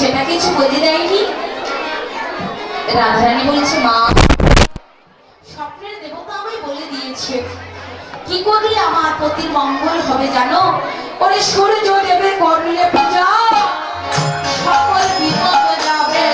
সেটা কিছু বলে দেয়নি। রাধারানী বলছে, মা স্বপ্নের দেবতা আমায় বলে দিয়েছে কি করলে আমার পতির মঙ্গল হবে জানো? ওরে সূর্য দেবে করলে পূজা সকল বিপদ যাবে।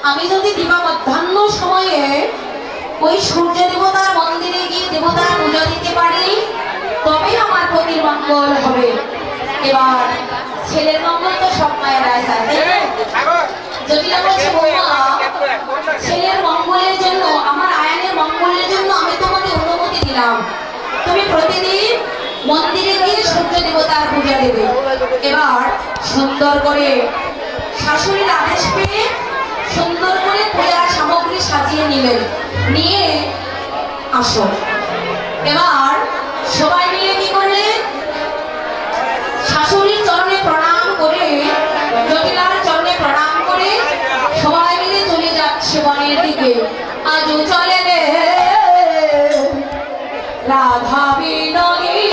আমি যদি দিবা মধ্যাহ্ন সময়ে ওই সূর্য দেবতার মন্দিরে গিয়ে দেবতার পূজা দিতে পারি তবে আমার পতির মঙ্গল হবে। এবার ছেলের মঙ্গল তো সব মায়ের রায় চায়, যদি বলছে বৌমা ছেলের মঙ্গলের জন্য আমার আয়ানের মঙ্গলের জন্য আমি তোমাকে অনুমতি দিলাম, তুমি প্রতিদিন মন্দিরে গিয়ে সূর্য দেবতার পূজা দেবে। এবার সুন্দর করে শাশুড়ির আদেশ পেয়ে সুন্দর করে পূজার সামগ্রী সাজিয়ে নিলেন, নিয়ে আসো। এবার সবাই মিলে কি করলেন? শাশুড়ির চরণে প্রণাম করে, জটিলার চরণে প্রণাম করে সবাই মিলে চলে যাচ্ছে বনের দিকে। আজও চলে রে রাধা বিনোদিনী।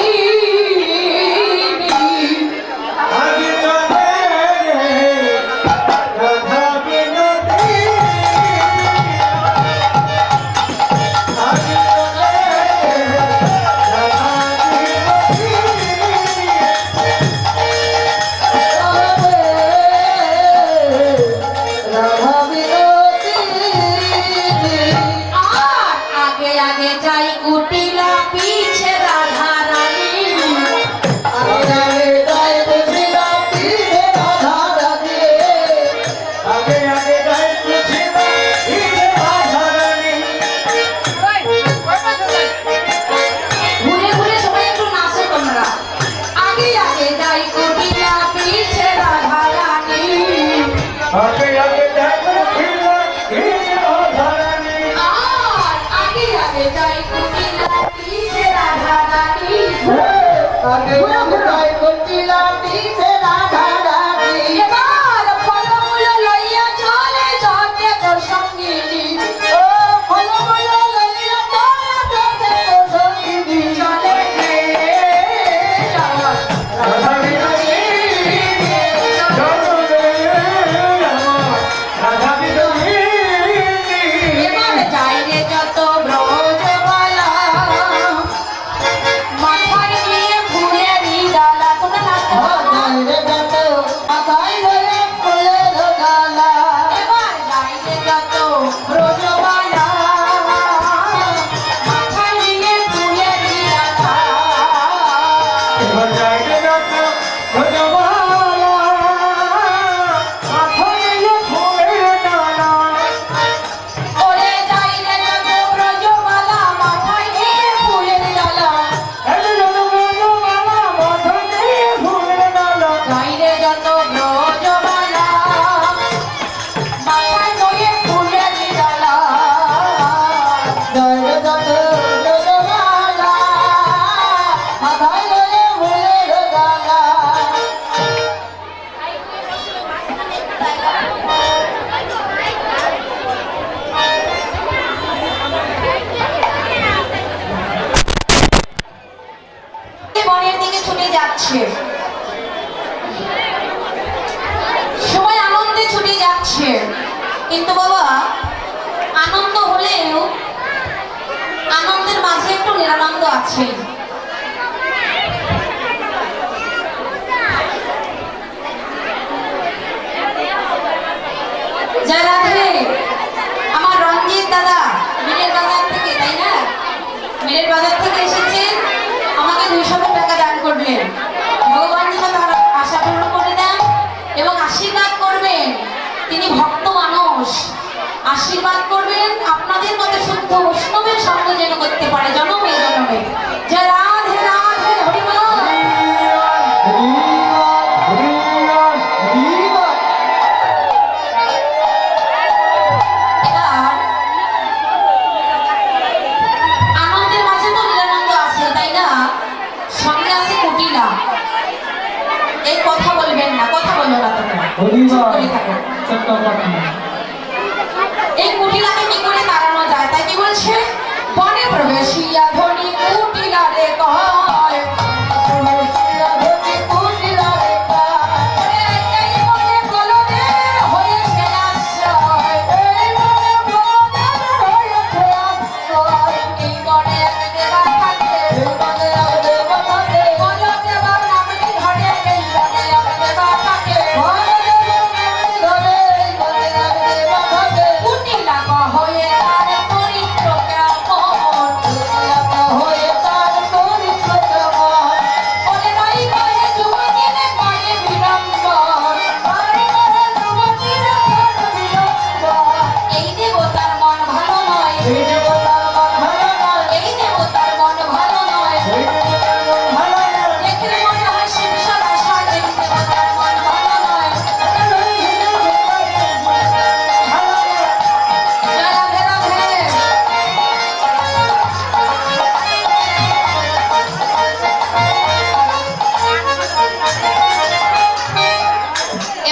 সময় আনন্দে ছুটে যাচ্ছে, কিন্তু বাবা আনন্দ হলেও আনন্দের মাঝে একটু নিরানন্দ আছে। করে থাকো। এই কুটিলাকে কি করে তাড়ানো যায় তাই কি বলছে বনে প্রবেশিয়া ধনী কুটিলা রে কয় প্রবেশিয়া ধনী কুটিলা রে কয় এই বনে বলদের হয়েছে আশ্রয় এই বনে বলদের হয়েছে আশ্রয় এই বনে এক দেবা থাকে এই বনে এক দেবা থাকে বল দেবা নামটি ধরে এই বনে এক দেবা থাকে বল দেবা নামটি ধরে এই বনে এক দেবা থাকে কুটিলা হয়ে তার চরিত্র কেমন কুটিলা হয়ে তার চরিত্র কেমন বলে নাই কয়ে যুবতীরে করে বিড়ম্বন করে করে যুবতীরে করে বিড়ম্বন এই দেবতার মন ভালো নয় এই দেবতার মন ভালো নয় এই দেবতার মন ভালো নয় এই দেবতার মন ভালো নয় দেখলে মনে হয় শিব সাদা সাজে দেবতার মন ভালো নয় জয় রাধে রাধে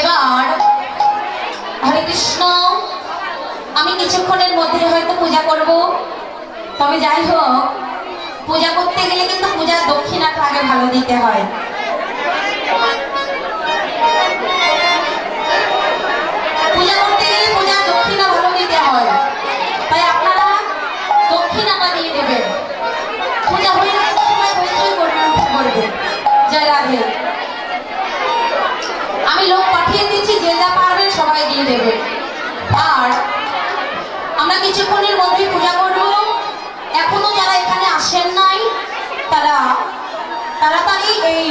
এবার হরে কৃষ্ণ আমি কিছুক্ষণের মধ্যে হয়তো পূজা করব তবে যাই হোক পূজা করতে গেলে কিন্তু পূজার দক্ষিণাটা আগে ভালো দিতে হয় পূজা করতে গেলে পূজার দক্ষিণা ভালো দিতে হয় তাই আপনারা দক্ষিণাটা দিয়ে দেবেন পূজা হয়ে গেলে সময় হইচই করবে জয় রাধে আমি লোক পাঠিয়ে দিচ্ছি যে যা পারবেন সবাই দিয়ে দেবে আর আমরা কিছুক্ষণের মধ্যে পূজা করব এখনো যারা এখানে আসেন নাই তারা তাড়াতাড়ি এই